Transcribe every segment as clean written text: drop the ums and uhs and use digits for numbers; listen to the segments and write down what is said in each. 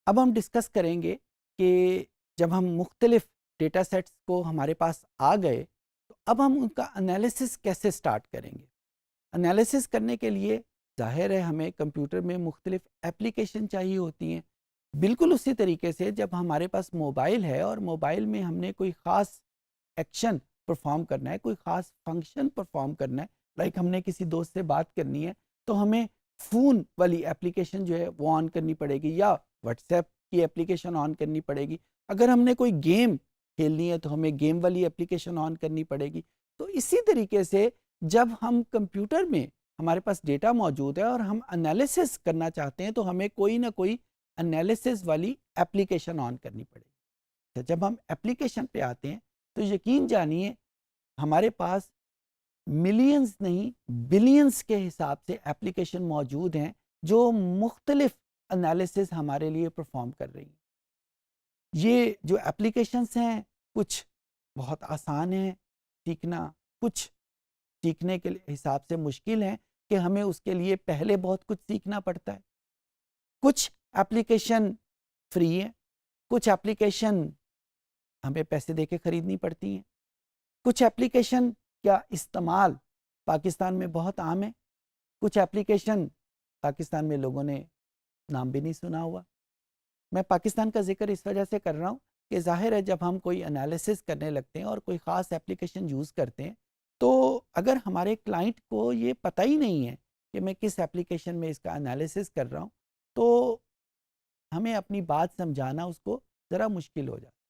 اب ہم ڈسکس کریں گے کہ جب ہم مختلف ڈیٹا سیٹس کو ہمارے پاس آ گئے تو اب ہم ان کا انالیسس کیسے سٹارٹ کریں گے. انالیسس کرنے کے لیے ظاہر ہے ہمیں کمپیوٹر میں مختلف ایپلیکیشن چاہیے ہوتی ہیں. بالکل اسی طریقے سے جب ہمارے پاس موبائل ہے اور موبائل میں ہم نے کوئی خاص ایکشن پرفارم کرنا ہے، کوئی خاص فنکشن پرفارم کرنا ہے، لائک ہم نے کسی دوست سے بات کرنی ہے تو ہمیں فون والی ایپلیکیشن جو ہے وہ آن کرنی پڑے گی یا واٹس ایپ کی ایپلیکیشن آن کرنی پڑے گی. اگر ہم نے کوئی گیم کھیلنی ہے تو ہمیں گیم والی ایپلیکیشن آن کرنی پڑے گی. تو اسی طریقے سے جب ہم کمپیوٹر میں ہمارے پاس ڈیٹا موجود ہے اور ہم انالیسس کرنا چاہتے ہیں تو ہمیں کوئی نہ کوئی انالیسس والی ایپلیکیشن آن کرنی پڑے گی. جب ہم ایپلیکیشن پہ آتے ہیں تو یقین جانیے ہمارے پاس ملینز نہیں بلینز کے حساب سے ایپلیکیشن موجود ہیں جو مختلف انالیسس ہمارے لیے پرفارم کر رہی ہیں. یہ جو ایپلیکیشنس ہیں کچھ بہت آسان ہیں سیکھنا، کچھ سیکھنے کے حساب سے مشکل ہیں کہ ہمیں اس کے لیے پہلے بہت کچھ سیکھنا پڑتا ہے. کچھ ایپلیکیشن فری ہیں، کچھ ایپلیکیشن ہمیں پیسے دے کے خریدنی پڑتی ہیں. کچھ ایپلیکیشن کا استعمال پاکستان میں بہت عام ہے، کچھ ایپلیکیشن پاکستان میں لوگوں نے نام بھی نہیں سنا ہوا. میں پاکستان کا ذکر اس وجہ سے کر رہا ہوں کہ ظاہر ہے جب ہم کوئی انالیسس کرنے لگتے ہیں اور کوئی خاص ایپلیکیشن یوز کرتے ہیں تو اگر ہمارے کلائنٹ کو یہ پتہ ہی نہیں ہے کہ میں کس ایپلیکیشن میں اس کا انالیسس کر رہا ہوں تو ہمیں اپنی بات سمجھانا اس کو ذرا مشکل ہو جاتا ہے.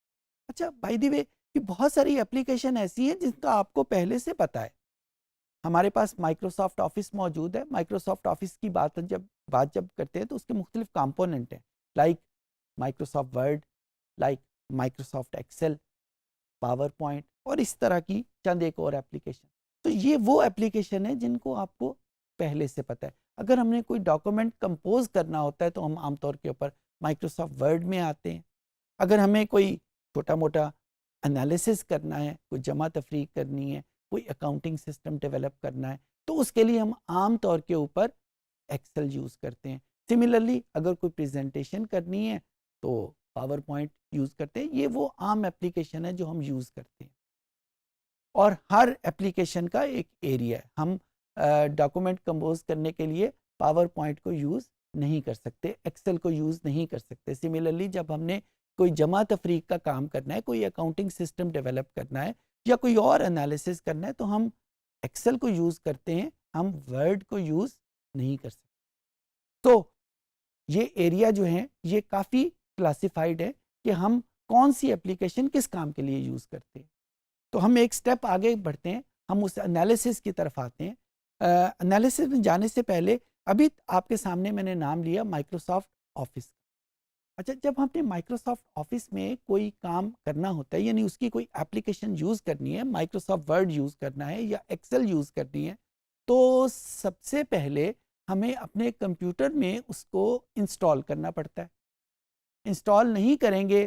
اچھا بائی دی وے کہ بہت ساری ایپلیکیشن ایسی ہیں جن کا آپ کو پہلے سے پتہ ہے. ہمارے پاس مائکروسافٹ آفس موجود ہے. مائکروسافٹ آفس کی بات جب کرتے ہیں تو اس کے مختلف کمپوننٹ ہیں، like Microsoft Word, like Microsoft Excel, PowerPoint اور اس طرح کی چند ایک اور ایپلیکیشن. تو یہ وہ ایپلیکیشن ہے جن کو آپ کو پہلے سے پتہ ہے. اگر ہم نے کوئی ڈاکومنٹ کمپوز کرنا ہوتا ہے تو ہم عام طور کے اوپر مائکروسافٹ ورڈ میں آتے ہیں. اگر ہمیں کوئی چھوٹا موٹا انالیسس کرنا ہے، کوئی جمع تفریق کرنی ہے، کوئی اکاؤنٹنگ سسٹم ڈیولپ کرنا ہے تو اس کے لیے ہم عام طور کے اوپر ایکسل یوز کرتے ہیں. سملرلی اگر کوئی پریزنٹیشن کرنی ہے تو پاور پوائنٹ یوز کرتے ہیں. یہ وہ عام ایپلیکیشن ہے جو ہم یوز کرتے ہیں اور ہر ایپلیکیشن کا ایک ایریا ہے. ہم ڈاکومنٹ کمپوز کرنے کے لیے پاور پوائنٹ کو یوز نہیں کر سکتے، ایکسل کو یوز نہیں کر سکتے. سملرلی جب ہم نے کوئی جمع تفریق کا کام کرنا ہے، کوئی اکاؤنٹنگ سسٹم ڈیولپ کرنا ہے یا کوئی اور انالیسس کرنا ہے تو ہم ایکسل کو یوز کرتے ہیں، ہم ورڈ کو یوز نہیں کر سکتے. تو یہ ایریا جو ہیں یہ کافی کلاسیفائڈ ہے کہ ہم کون سی ایپلیکیشن کس کام کے لیے یوز کرتے ہیں. تو ہم ایک سٹیپ آگے بڑھتے ہیں، ہم اس انالیسس کی طرف آتے ہیں. انالیسس میں جانے سے پہلے ابھی آپ کے سامنے میں نے نام لیا مائکروسافٹ آفس. اچھا جب ہم نے مائکروسافٹ آفس میں کوئی کام کرنا ہوتا ہے یعنی اس کی کوئی ایپلیکیشن یوز کرنی ہے، مائکروسافٹ ورڈ یوز کرنا ہے یا ایکسل یوز کرنی ہے تو سب سے پہلے ہمیں اپنے کمپیوٹر میں اس کو انسٹال کرنا پڑتا ہے. انسٹال نہیں کریں گے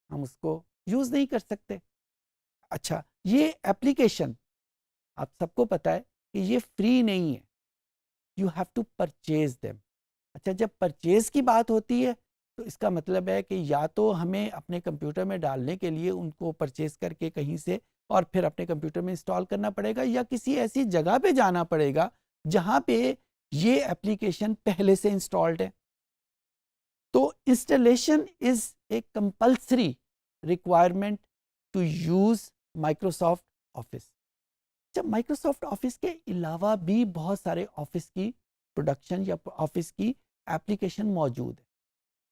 ہم اس کو یوز نہیں کر سکتے. اچھا یہ ایپلیکیشن آپ سب کو پتہ ہے کہ یہ فری نہیں ہے، you have to purchase them. اچھا جب پرچیز کی بات ہوتی ہے تو اس کا مطلب ہے کہ یا تو ہمیں اپنے کمپیوٹر میں ڈالنے کے لیے ان کو پرچیز کر کے کہیں سے اور پھر اپنے کمپیوٹر میں انسٹال کرنا پڑے گا یا کسی ایسی جگہ پہ جانا پڑے گا جہاں پہ یہ ایپلیکیشن پہلے سے انسٹالڈ ہے. تو installation is a compulsory requirement to use Microsoft Office. جب مائکروسافٹ آفس کے علاوہ بھی بہت سارے آفس کی پروڈکشن یا آفس کی ایپلیکیشن موجود ہے.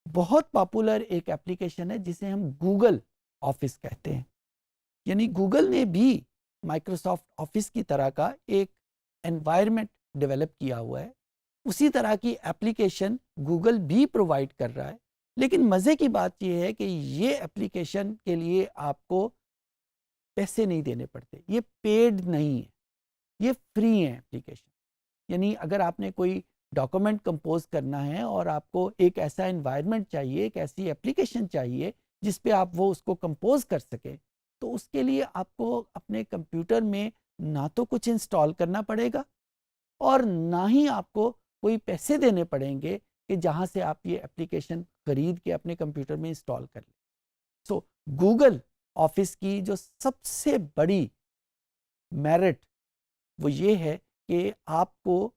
بہت پاپولر ایک ایپلیکیشن ہے جسے ہم گوگل آفس کہتے ہیں. یعنی گوگل نے بھی مائکروسافٹ آفس کی طرح کا ایک انوائرمنٹ ڈیولپ کیا ہوا ہے، اسی طرح کی ایپلیکیشن گوگل بھی پرووائڈ کر رہا ہے. لیکن مزے کی بات یہ ہے کہ یہ ایپلیکیشن کے لیے آپ کو پیسے نہیں دینے پڑتے، یہ پیڈ نہیں ہے، یہ فری ہے ایپلیکیشن. یعنی اگر آپ نے کوئی ڈاکومنٹ کمپوز کرنا ہے اور آپ کو ایک ایسا انوائرمنٹ چاہیے، ایک ایسی ایپلیکیشن چاہیے جس پہ آپ وہ اس کو کمپوز کر سکیں تو اس کے لیے آپ کو اپنے کمپیوٹر میں نہ تو کچھ انسٹال کرنا پڑے گا اور نہ ہی آپ کو کوئی پیسے دینے پڑیں گے کہ جہاں سے آپ یہ اپلیکیشن خرید کے اپنے کمپیوٹر میں انسٹال کر لیں. سو گوگل آفس کی جو سب سے بڑی میرٹ وہ یہ ہے کہ آپ کو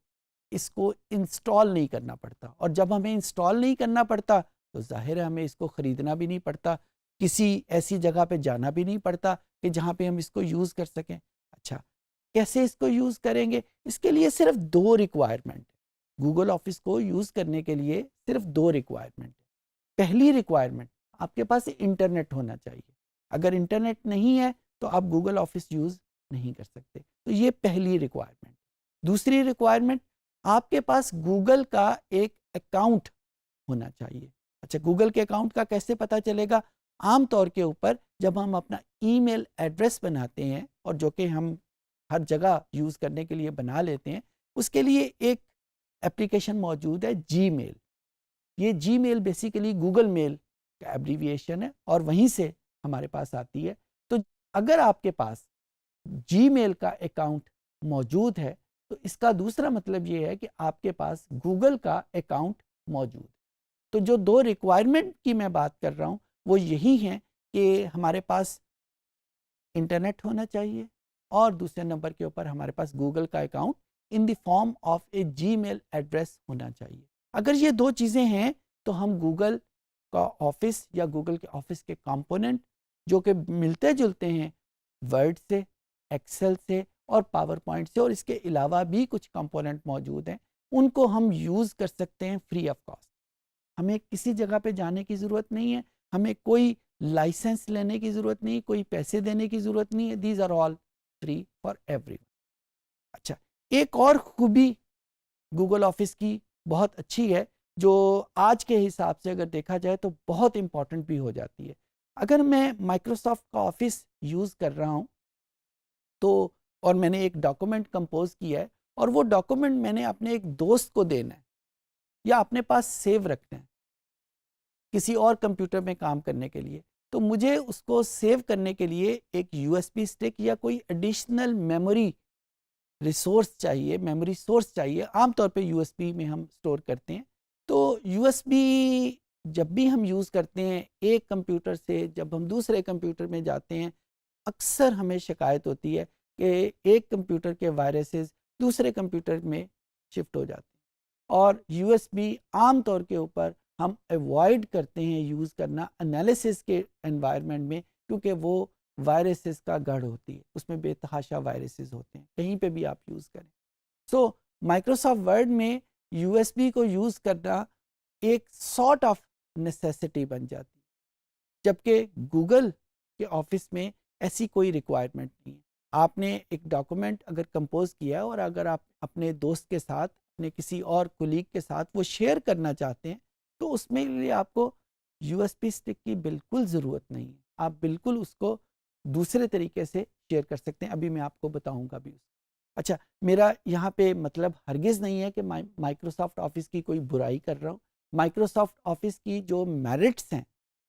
اس کو انسٹال نہیں کرنا پڑتا, اور جب ہمیں انسٹال نہیں کرنا پڑتا تو ظاہر ہے ہمیں اس کو خریدنا بھی نہیں پڑتا, کسی ایسی جگہ پہ جانا بھی نہیں پڑتا کہ جہاں پہ ہم اس کو یوز کر سکیں. اچھا, کیسے اس کو یوز کریں گے؟ اس کے لیے صرف 2 ریکوائرمنٹ ہے. گوگل آفس کو یوز کرنے کے لیے صرف 2 ریکوائرمنٹ ہے. پہلی ریکوائرمنٹ, آپ کے پاس انٹرنیٹ ہونا چاہیے. اگر انٹرنیٹ نہیں ہے تو آپ گوگل آفس یوز نہیں کر سکتے. تو یہ پہلی ریکوائرمنٹ. دوسری ریکوائرمنٹ, آپ کے پاس گوگل کا ایک اکاؤنٹ ہونا چاہیے. اچھا, گوگل کے اکاؤنٹ کا کیسے پتہ چلے گا؟ عام طور کے اوپر جب ہم اپنا ای میل ایڈریس بناتے ہیں, اور جو کہ ہم ہر جگہ یوز کرنے کے لیے بنا لیتے ہیں, اس کے لیے ایک اپلیکیشن موجود ہے جی میل. یہ جی میل بیسیکلی گوگل میل کا ایبریویشن ہے اور وہیں سے ہمارے پاس آتی ہے. تو اگر آپ کے پاس جی میل کا اکاؤنٹ موجود ہے تو اس کا دوسرا مطلب یہ ہے کہ آپ کے پاس گوگل کا اکاؤنٹ موجود ہے. تو جو 2 ریکوائرمنٹ کی میں بات کر رہا ہوں وہ یہی ہیں کہ ہمارے پاس انٹرنیٹ ہونا چاہیے, اور دوسرے نمبر کے اوپر ہمارے پاس گوگل کا account in the form of a Gmail address ہونا چاہیے. اگر یہ 2 چیزیں ہیں تو ہم گوگل کا آفس یا گوگل کے آفس کے کمپوننٹ جو کہ ملتے جلتے ہیں ورڈ سے, ایکسل سے اور پاور پوائنٹ سے, اور اس کے علاوہ بھی کچھ کمپوننٹ موجود ہیں, ان کو ہم یوز کر سکتے ہیں فری آف کاسٹ. ہمیں کسی جگہ پہ جانے کی ضرورت نہیں ہے, ہمیں کوئی لائسنس لینے کی ضرورت نہیں, کوئی پیسے دینے کی ضرورت نہیں ہے. These are all free for everyone. اچھا, ایک اور خوبی گوگل آفس کی بہت اچھی ہے جو آج کے حساب سے اگر دیکھا جائے تو بہت امپورٹنٹ بھی ہو جاتی ہے. اگر میں مائکروسافٹ کا آفس یوز کر رہا ہوں تو, اور میں نے ایک ڈاکومنٹ کمپوز کیا ہے, اور وہ ڈاکومنٹ میں نے اپنے ایک دوست کو دینا ہے یا اپنے پاس سیو رکھنا ہے کسی اور کمپیوٹر میں کام کرنے کے لیے, تو مجھے اس کو سیو کرنے کے لیے ایک یو ایس بی اسٹک یا کوئی ایڈیشنل میموری ریسورس چاہیے, میموری سورس چاہیے. عام طور پہ یو ایس بی میں ہم سٹور کرتے ہیں. تو یو ایس بی جب بھی ہم یوز کرتے ہیں ایک کمپیوٹر سے جب ہم دوسرے کمپیوٹر میں جاتے ہیں, اکثر ہمیں شکایت ہوتی ہے کہ ایک کمپیوٹر کے وائرسز دوسرے کمپیوٹر میں شفٹ ہو جاتے ہیں, اور یو ایس بی عام طور کے اوپر ہم ایوائڈ کرتے ہیں یوز کرنا انالیسس کے انوائرمنٹ میں, کیونکہ وہ وائرسز کا گڑھ ہوتی ہے, اس میں بے تحاشا وائرسز ہوتے ہیں, کہیں پہ بھی آپ یوز کریں. سو مائکروسافٹ ورڈ میں یو ایس بی کو یوز کرنا ایک سارٹ آف نیسیسٹی بن جاتی ہے, جبکہ گوگل کے آفس میں ایسی کوئی ریکوائرمنٹ نہیں ہے. آپ نے ایک ڈاکومنٹ اگر کمپوز کیا اور اگر آپ اپنے دوست کے ساتھ, اپنے کسی اور کولیگ کے ساتھ وہ شیئر کرنا چاہتے ہیں تو اس میں لیے آپ کو یو ایس بی اسٹک کی بالکل ضرورت نہیں ہے. آپ بالکل اس کو دوسرے طریقے سے شیئر کر سکتے ہیں, ابھی میں آپ کو بتاؤں گا بھی. اچھا, میرا یہاں پہ مطلب ہرگز نہیں ہے کہ مائکروسافٹ آفس کی کوئی برائی کر رہا ہوں. مائکروسافٹ آفس کی جو میرٹس ہیں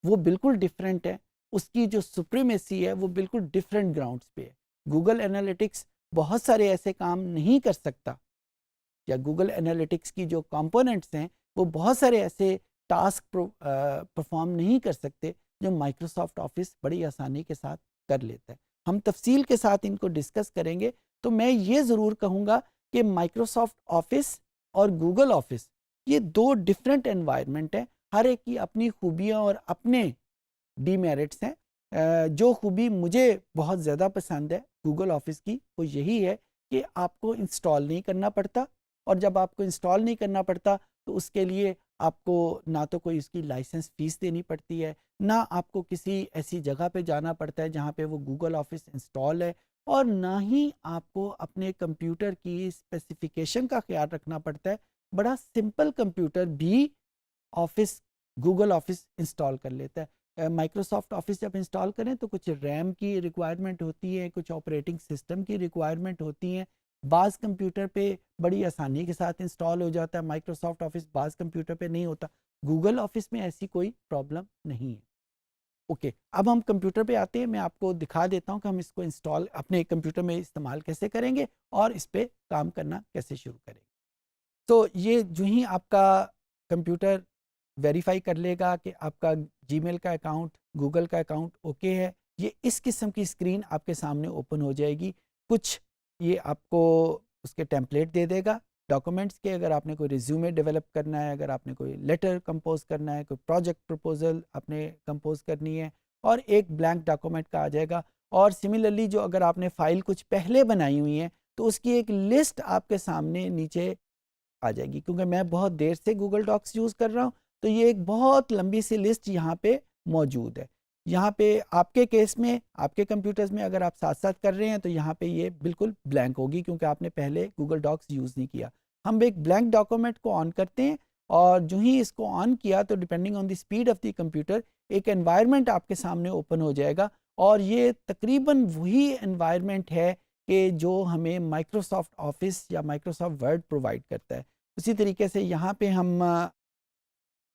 وہ بالکل ڈفرینٹ ہیں, اس کی جو سپریمیسی ہے وہ بالکل ڈفرینٹ گراؤنڈس پہ ہے. گوگل انالیٹکس بہت سارے ایسے کام نہیں کر سکتا, یا گوگل انالیٹکس کی جو کمپوننٹس ہیں وہ بہت سارے ایسے ٹاسک پرفارم نہیں کر سکتے جو مائکروسافٹ آفس بڑی آسانی کے ساتھ کر لیتا ہے. ہم تفصیل کے ساتھ ان کو ڈسکس کریں گے. تو میں یہ ضرور کہوں گا کہ مائکروسافٹ آفس اور گوگل آفس یہ 2 ڈفرینٹ انوائرمنٹ ہیں, ہر ایک کی اپنی خوبیاں اور اپنے ڈی میرٹس ہیں. جو خوبی مجھے بہت زیادہ پسند ہے گوگل آفس کی وہ یہی ہے کہ آپ کو انسٹال نہیں کرنا پڑتا, اور جب آپ کو انسٹال نہیں کرنا پڑتا تو اس کے لیے آپ کو نہ تو کوئی اس کی لائسنس فیس دینی پڑتی ہے, نہ آپ کو کسی ایسی جگہ پہ جانا پڑتا ہے جہاں پہ وہ گوگل آفس انسٹال ہے, اور نہ ہی آپ کو اپنے کمپیوٹر کی اسپیسیفیکیشن کا خیال رکھنا پڑتا ہے. بڑا سمپل کمپیوٹر بھی آفس گوگل آفس انسٹال کر لیتا ہے. مائکروسافٹ آفس جب انسٹال کریں تو کچھ ریم کی ریکوائرمنٹ ہوتی ہے, کچھ آپریٹنگ سسٹم کی ریکوائرمنٹ ہوتی ہیں. بعض کمپیوٹر پہ بڑی آسانی کے ساتھ انسٹال ہو جاتا ہے مائکروسافٹ آفس, بعض کمپیوٹر پہ نہیں ہوتا. گوگل آفس میں ایسی کوئی پرابلم نہیں ہے. اوکے, اب ہم کمپیوٹر پہ آتے ہیں. میں آپ کو دکھا دیتا ہوں کہ ہم اس کو انسٹال اپنے کمپیوٹر میں استعمال کیسے کریں گے اور اس پہ کام کرنا کیسے شروع کریں گے. تو یہ جو ہی آپ کا کمپیوٹر ویریفائی کر لے گا کہ آپ کا جی میل کا اکاؤنٹ، گوگل کا اکاؤنٹ اوکے ہے. یہ اس قسم کی اسکرین آپ کے سامنے اوپن ہو جائے گی. کچھ یہ آپ کو اس کے ٹیمپلیٹ دے دے گا ڈاکومنٹس کے. اگر آپ نے کوئی ریزیومے ڈیولپ کرنا ہے، اگر آپ نے کوئی لیٹر کمپوز کرنا ہے، کوئی پروجیکٹ پرپوزل آپ نے کمپوز کرنی ہے، اور ایک بلینک ڈاکومنٹ کا آ جائے گا. اور سملرلی جو اگر آپ نے فائل کچھ پہلے بنائی ہوئی ہیں تو اس کی ایک لسٹ آپ کے سامنے نیچے آ جائے گی. کیونکہ میں بہت دیر سے گوگل ڈاکس یوز کر رہا ہوں تو یہ ایک بہت لمبی سی لسٹ یہاں پہ موجود ہے. یہاں پہ آپ کے کیس میں، آپ کے کمپیوٹرز میں اگر آپ ساتھ ساتھ کر رہے ہیں تو یہاں پہ یہ بالکل بلینک ہوگی کیونکہ آپ نے پہلے گوگل ڈاکس یوز نہیں کیا. ہم ایک بلینک ڈاکومنٹ کو آن کرتے ہیں اور جو ہی اس کو آن کیا تو depending on the speed of the computer ایک انوائرمنٹ آپ کے سامنے اوپن ہو جائے گا. اور یہ تقریباً وہی انوائرمنٹ ہے کہ جو ہمیں مائکروسافٹ آفس یا مائکروسافٹ ورڈ پرووائڈ کرتا ہے. اسی طریقے سے یہاں پہ ہم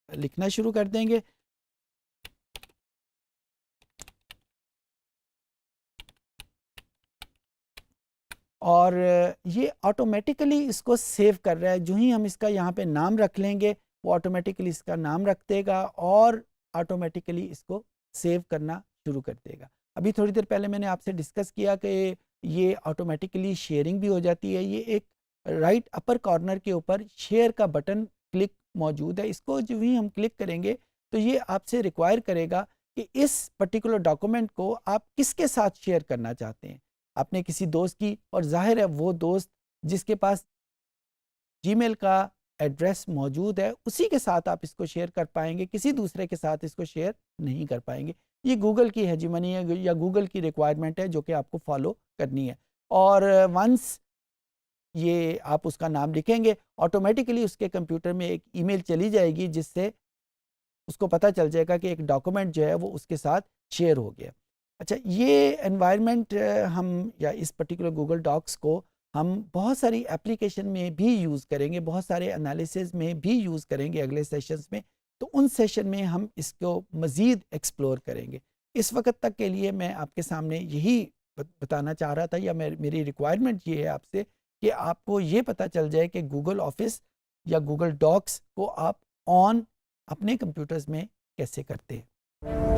لکھنا شروع کر دیں گے. اور یہ آٹومیٹیکلی اس کو سیو کر رہا ہے. جو ہی ہم اس کا یہاں پہ نام رکھ لیں گے وہ آٹومیٹیکلی اس کا نام رکھ دے گا اور آٹومیٹیکلی اس کو سیو کرنا شروع کر دے گا. ابھی تھوڑی دیر پہلے میں نے آپ سے ڈسکس کیا کہ یہ آٹومیٹیکلی شیئرنگ بھی ہو جاتی ہے. یہ ایک رائٹ اپر کارنر کے اوپر شیئر کا بٹن کلک موجود ہے. اس کو جو ہی ہم کلک کریں گے تو یہ آپ سے ریکوائر کرے گا کہ اس پرٹیکولر ڈاکومنٹ کو آپ کس کے ساتھ شیئر کرنا چاہتے ہیں. اپنے کسی دوست کی، اور ظاہر ہے وہ دوست جس کے پاس جی میل کا ایڈریس موجود ہے اسی کے ساتھ آپ اس کو شیئر کر پائیں گے، کسی دوسرے کے ساتھ اس کو شیئر نہیں کر پائیں گے. یہ گوگل کی ہیجمنی ہے یا گوگل کی ریکوائرمنٹ ہے جو کہ آپ کو فالو کرنی ہے. اور ونس یہ آپ اس کا نام لکھیں گے آٹومیٹیکلی اس کے کمپیوٹر میں ایک ای میل چلی جائے گی جس سے اس کو پتہ چل جائے گا کہ ایک ڈاکومنٹ جو ہے وہ اس کے ساتھ شیئر ہو گیا. اچھا، یہ انوائرمنٹ ہم یا اس پرٹیکولر گوگل ڈاکس کو ہم بہت ساری اپلیکیشن میں بھی یوز کریں گے، بہت سارے انالیسز میں بھی یوز کریں گے اگلے سیشنز میں. تو ان سیشن میں ہم اس کو مزید ایکسپلور کریں گے. اس وقت تک کے لیے میں آپ کے سامنے یہی بتانا چاہ رہا تھا، یا میری ریکوائرمنٹ یہ ہے آپ سے کہ آپ کو یہ پتہ چل جائے کہ گوگل آفس یا گوگل ڈاکس کو آپ آن اپنے کمپیوٹرز میں کیسے کرتے ہیں.